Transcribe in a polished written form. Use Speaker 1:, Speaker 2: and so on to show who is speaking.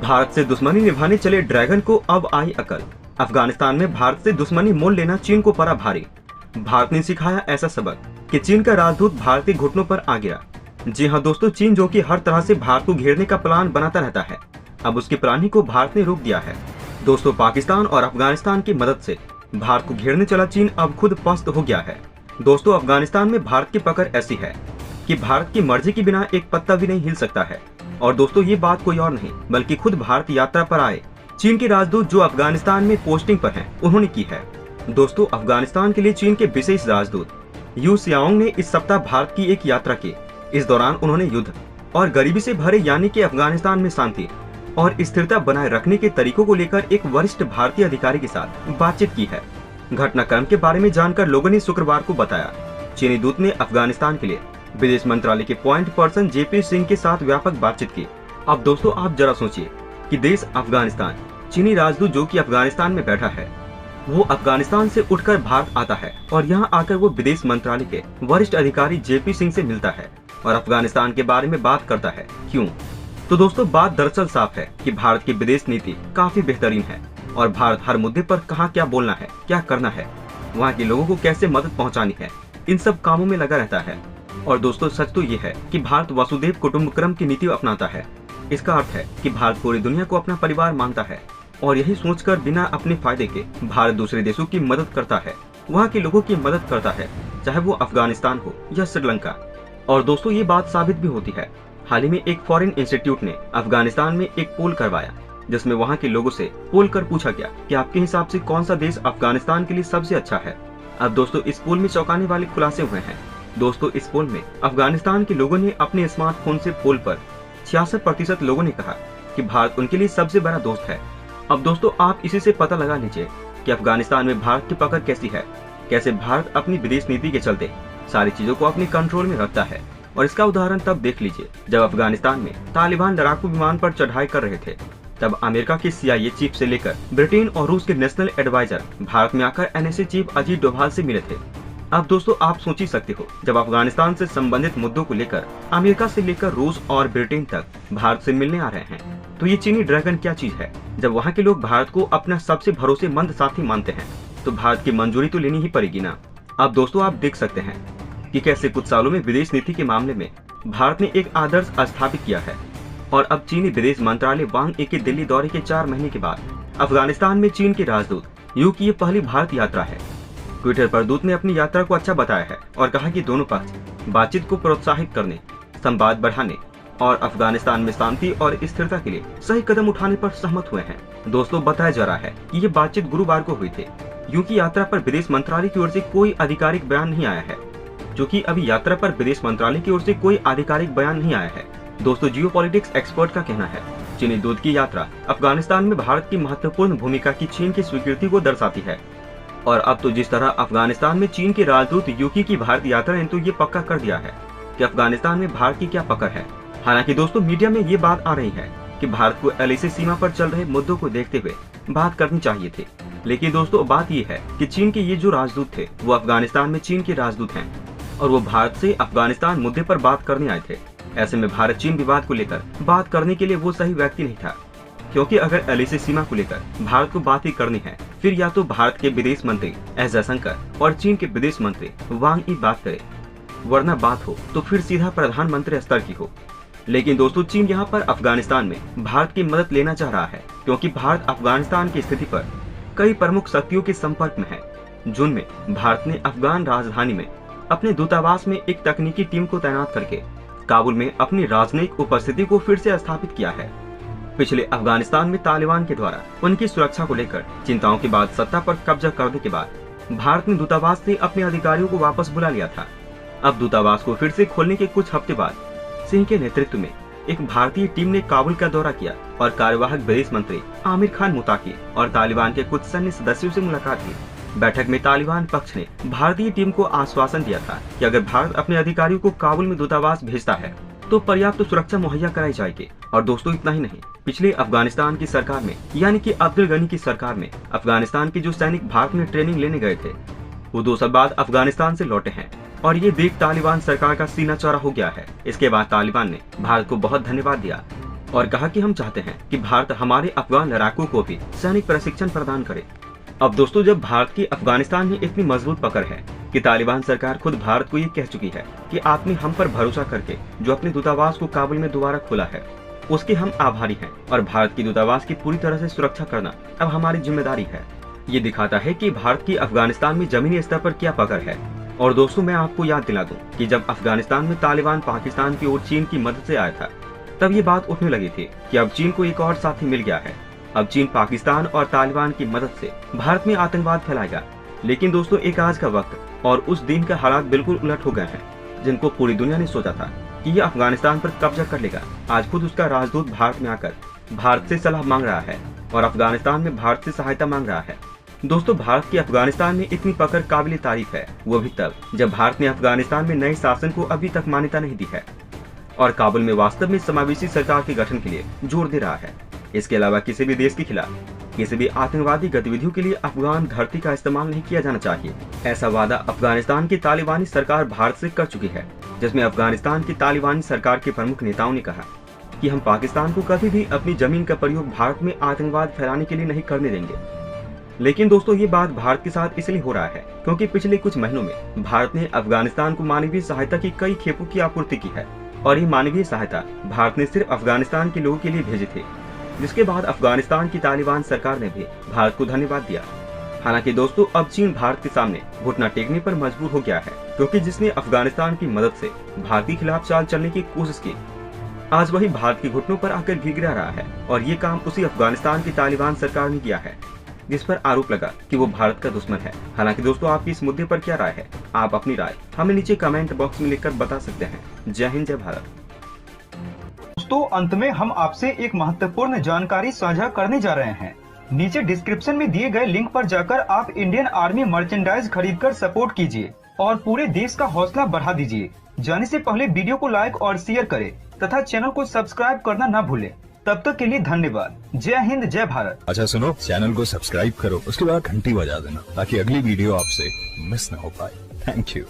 Speaker 1: भारत से दुश्मनी निभाने चले ड्रैगन को अब आई अकल। अफगानिस्तान में भारत से दुश्मनी मोल लेना चीन को पड़ा भारी। भारत ने सिखाया ऐसा सबक कि चीन का राजदूत भारतीय घुटनों पर आ गिरा। जी हाँ दोस्तों, चीन जो कि हर तरह से भारत को घेरने का प्लान बनाता रहता है, अब उसकी प्लानिंग को भारत ने रोक दिया है। दोस्तों, पाकिस्तान और अफगानिस्तान की मदद से भारत को घेरने चला चीन अब खुद पस्त हो गया है। दोस्तों, अफगानिस्तान में भारत की पकड़ ऐसी है कि भारत की मर्जी के बिना एक पत्ता भी नहीं हिल सकता है। और दोस्तों, ये बात कोई और नहीं बल्कि खुद भारत यात्रा पर आए चीन के राजदूत जो अफगानिस्तान में पोस्टिंग पर हैं, उन्होंने की है। दोस्तों, अफगानिस्तान के लिए चीन के विशेष राजदूत यू सियाओंग ने इस सप्ताह भारत की एक यात्रा की। इस दौरान उन्होंने युद्ध और गरीबी से भरे यानी कि अफगानिस्तान में शांति और स्थिरता बनाए रखने के तरीकों को लेकर एक वरिष्ठ भारतीय अधिकारी के साथ बातचीत की है। घटनाक्रम के बारे में जानकर लोगों ने शुक्रवार को बताया, चीनी दूत ने अफगानिस्तान के लिए विदेश मंत्रालय के पॉइंट पर्सन जेपी सिंह के साथ व्यापक बातचीत की। अब दोस्तों, आप जरा सोचिए कि देश अफगानिस्तान, चीनी राजदूत जो कि अफगानिस्तान में बैठा है, वो अफगानिस्तान से उठकर भारत आता है और यहाँ आकर वो विदेश मंत्रालय के वरिष्ठ अधिकारी जेपी सिंह से मिलता है और अफगानिस्तान के बारे में बात करता है। क्यों? तो दोस्तों, बात दरअसल साफ है कि भारत की विदेश नीति काफी बेहतरीन है और भारत हर मुद्दे पर कहाँ क्या बोलना है, क्या करना है, वहाँ के लोगों को कैसे मदद पहुँचानी है, इन सब कामों में लगा रहता है। और दोस्तों, सच तो ये है कि भारत वसुधैव कुटुंबकम की नीति अपनाता है। इसका अर्थ है कि भारत पूरी दुनिया को अपना परिवार मानता है और यही सोचकर बिना अपने फायदे के भारत दूसरे देशों की मदद करता है, वहाँ के लोगों की मदद करता है, चाहे वो अफगानिस्तान हो या श्रीलंका। और दोस्तों, ये बात साबित भी होती है। हाल ही में एक फॉरेन इंस्टीट्यूट ने अफगानिस्तान में एक पोल करवाया जिसमें वहाँ के लोगों से पोल कर पूछा गया कि आपके हिसाब से कौन सा देश अफगानिस्तान के लिए सबसे अच्छा है। अब दोस्तों, इस पोल में चौंकाने वाले खुलासे हुए हैं। दोस्तों, इस पोल में अफगानिस्तान के लोगों ने अपने स्मार्टफोन से पोल पर 66% लोगों ने कहा कि भारत उनके लिए सबसे बड़ा दोस्त है। अब दोस्तों, आप इसी से पता लगा लीजिए कि अफगानिस्तान में भारत की पकड़ कैसी है, कैसे भारत अपनी विदेश नीति के चलते सारी चीजों को अपने कंट्रोल में रखता है। और इसका उदाहरण तब देख लीजिए जब अफगानिस्तान में तालिबान लड़ाकू विमान पर चढ़ाई कर रहे थे, तब अमेरिका के CIA चीफ से लेकर ब्रिटेन और रूस के नेशनल एडवाइजर भारत में आकर NSA चीफ अजीत डोभाल से मिले थे। अब दोस्तों, आप सोच ही सकते हो, जब अफगानिस्तान से संबंधित मुद्दों को लेकर अमेरिका से लेकर रूस और ब्रिटेन तक भारत से मिलने आ रहे हैं, तो ये चीनी ड्रैगन क्या चीज है। जब वहाँ के लोग भारत को अपना सबसे भरोसेमंद साथी मानते हैं, तो भारत की मंजूरी तो लेनी ही पड़ेगी ना। अब दोस्तों, आप देख सकते हैं कि कैसे कुछ सालों में विदेश नीति के मामले में भारत ने एक आदर्श स्थापित किया है। और अब चीनी विदेश मंत्रालय वांग यी के दिल्ली दौरे के 4 महीने के बाद अफगानिस्तान में चीन के राजदूत यू की ये पहली भारत यात्रा है। ट्विटर पर दूत ने अपनी यात्रा को अच्छा बताया है और कहा कि दोनों पक्ष बातचीत को प्रोत्साहित करने, संवाद बढ़ाने और अफगानिस्तान में शांति और स्थिरता के लिए सही कदम उठाने पर सहमत हुए हैं। दोस्तों, बताया जा रहा है कि ये बातचीत गुरुवार को हुई थी। यू की यात्रा पर विदेश मंत्रालय की ओर से कोई आधिकारिक बयान नहीं आया है, क्योंकि अभी यात्रा पर विदेश मंत्रालय की ओर से कोई आधिकारिक बयान नहीं आया है। दोस्तों, जियोपॉलिटिक्स एक्सपर्ट का कहना है चीनी दूत की यात्रा अफगानिस्तान में भारत की महत्वपूर्ण भूमिका की चीन की स्वीकृति को दर्शाती है। और अब तो जिस तरह अफगानिस्तान में चीन के राजदूत यूकी की भारत यात्रा ने तो ये पक्का कर दिया है कि अफगानिस्तान में भारत की क्या पकड़ है। हालांकि दोस्तों, मीडिया में ये बात आ रही है कि भारत को LAC सीमा पर चल रहे मुद्दों को देखते हुए बात करनी चाहिए थी। लेकिन दोस्तों, बात ये है कि चीन के ये जो राजदूत थे वो अफगानिस्तान में चीन के राजदूत हैं और वो भारत से अफगानिस्तान मुद्दे पर बात करने आए थे। ऐसे में भारत चीन विवाद को लेकर बात करने के लिए वो सही व्यक्ति नहीं था, क्योंकि अगर LAC सीमा को लेकर भारत को बात ही करनी है, फिर या तो भारत के विदेश मंत्री एस जयशंकर और चीन के विदेश मंत्री वांग यी बात करे, वरना बात हो तो फिर सीधा प्रधानमंत्री स्तर की हो। लेकिन दोस्तों, चीन यहाँ पर अफगानिस्तान में भारत की मदद लेना चाह रहा है, क्योंकि भारत अफगानिस्तान की स्थिति पर कई प्रमुख शक्तियों के संपर्क में है। जून में भारत ने अफगान राजधानी में अपने दूतावास में एक तकनीकी टीम को तैनात करके काबुल में अपनी राजनयिक उपस्थिति को फिर से स्थापित किया है। पिछले अफगानिस्तान में तालिबान के द्वारा उनकी सुरक्षा को लेकर चिंताओं के बाद सत्ता पर कब्जा करने के बाद भारत ने दूतावास से अपने अधिकारियों को वापस बुला लिया था। अब दूतावास को फिर से खोलने के कुछ हफ्ते बाद सिंह के नेतृत्व में एक भारतीय टीम ने काबुल का दौरा किया और कार्यवाहक विदेश मंत्री आमिर खान मुताकी और तालिबान के कुछ सैन्य सदस्यों से मुलाकात की। बैठक में तालिबान पक्ष ने भारतीय टीम को आश्वासन दिया था कि अगर भारत अपने अधिकारियों को काबुल में दूतावास भेजता है तो पर्याप्त सुरक्षा मुहैया कराई जाएगी। और दोस्तों, इतना ही नहीं, पिछले अफगानिस्तान की सरकार में यानी कि अब्दुल गनी की सरकार में अफगानिस्तान के जो सैनिक भारत में ट्रेनिंग लेने गए थे, वो 2 साल बाद अफगानिस्तान से लौटे हैं और ये देख तालिबान सरकार का सीना चौड़ा हो गया है। इसके बाद तालिबान ने भारत को बहुत धन्यवाद दिया और कहा कि हम चाहते हैं कि भारत हमारे अफगान लड़ाकों को भी सैनिक प्रशिक्षण प्रदान करे। अब दोस्तों, जब भारत की अफगानिस्तान में इतनी मजबूत पकड़ है कि तालिबान सरकार खुद भारत को ये कह चुकी है कि आपने हम पर भरोसा करके जो अपने दूतावास को काबुल में दोबारा खोला है उसके हम आभारी हैं और भारत की दूतावास की पूरी तरह से सुरक्षा करना अब हमारी जिम्मेदारी है। ये दिखाता है कि भारत की अफगानिस्तान में जमीनी स्तर पर क्या पकड़ है। और दोस्तों, मैं आपको याद दिला दूं कि जब अफगानिस्तान में तालिबान पाकिस्तान की ओर चीन की मदद से आया था तब ये बात उठने लगी थी कि अब चीन को एक और साथी मिल गया है। अब चीन पाकिस्तान और तालिबान की मदद से भारत में आतंकवाद फैलाएगा। लेकिन दोस्तों, एक आज का वक्त और उस दिन का हालात बिल्कुल उलट हो गए हैं। जिनको पूरी दुनिया ने सोचा था कि ये अफगानिस्तान पर कब्जा कर लेगा, आज खुद उसका राजदूत भारत में आकर भारत से सलाह मांग रहा है और अफगानिस्तान में भारत से सहायता मांग रहा है। दोस्तों, भारत की अफगानिस्तान में इतनी पकड़ काबिल तारीफ है, वो भी तब जब भारत ने अफगानिस्तान में नए शासन को अभी तक मान्यता नहीं दी है और काबुल में वास्तव में समावेशी सरकार के गठन के लिए जोर दे रहा है। इसके अलावा किसी भी देश के खिलाफ किसी भी आतंकवादी गतिविधियों के लिए अफगान धरती का इस्तेमाल नहीं किया जाना चाहिए। ऐसा वादा अफगानिस्तान की तालिबानी सरकार भारत से कर चुकी है, जिसमें अफगानिस्तान की तालिबानी सरकार के प्रमुख नेताओं ने कहा कि हम पाकिस्तान को कभी भी अपनी जमीन का प्रयोग भारत में आतंकवाद फैलाने के लिए नहीं करने देंगे। लेकिन दोस्तों, ये बात भारत के साथ इसलिए हो रहा है क्योंकि पिछले कुछ महीनों में भारत ने अफगानिस्तान को मानवीय सहायता की कई खेपों की आपूर्ति की है और ये मानवीय सहायता भारत ने सिर्फ अफगानिस्तान के लोगों के लिए भेजी थी, जिसके बाद अफगानिस्तान की तालिबान सरकार ने भी भारत को धन्यवाद दिया। हालांकि दोस्तों, अब चीन भारत के सामने घुटना टेकने पर मजबूर हो गया है क्योंकि जिसने अफगानिस्तान की मदद से भारत के खिलाफ चाल चलने की कोशिश की, आज वही भारत के घुटनों पर आकर गिरा रहा है। और ये काम उसी अफगानिस्तान की तालिबान सरकार ने किया है जिस पर आरोप लगा कि वो भारत का दुश्मन है। हालांकि दोस्तों, आपकी इस मुद्दे पर क्या राय है? आप अपनी राय हमें नीचे कमेंट बॉक्स में लिखकर बता सकते हैं। जय हिंद, जय भारत।
Speaker 2: दोस्तों, अंत में हम आपसे एक महत्वपूर्ण जानकारी साझा करने जा रहे हैं। नीचे डिस्क्रिप्शन में दिए गए लिंक पर जाकर आप इंडियन आर्मी मर्चेंडाइज खरीदकर सपोर्ट कीजिए और पूरे देश का हौसला बढ़ा दीजिए। जाने से पहले वीडियो को लाइक और शेयर करें तथा चैनल को सब्सक्राइब करना न भूलें। तब तक के लिए धन्यवाद। जय हिंद, जय भारत।
Speaker 3: अच्छा सुनो, चैनल को सब्सक्राइब करो, उसके बाद घंटी बजा देना ताकि अगली वीडियो आपसे मिस न हो पाए। Thank you.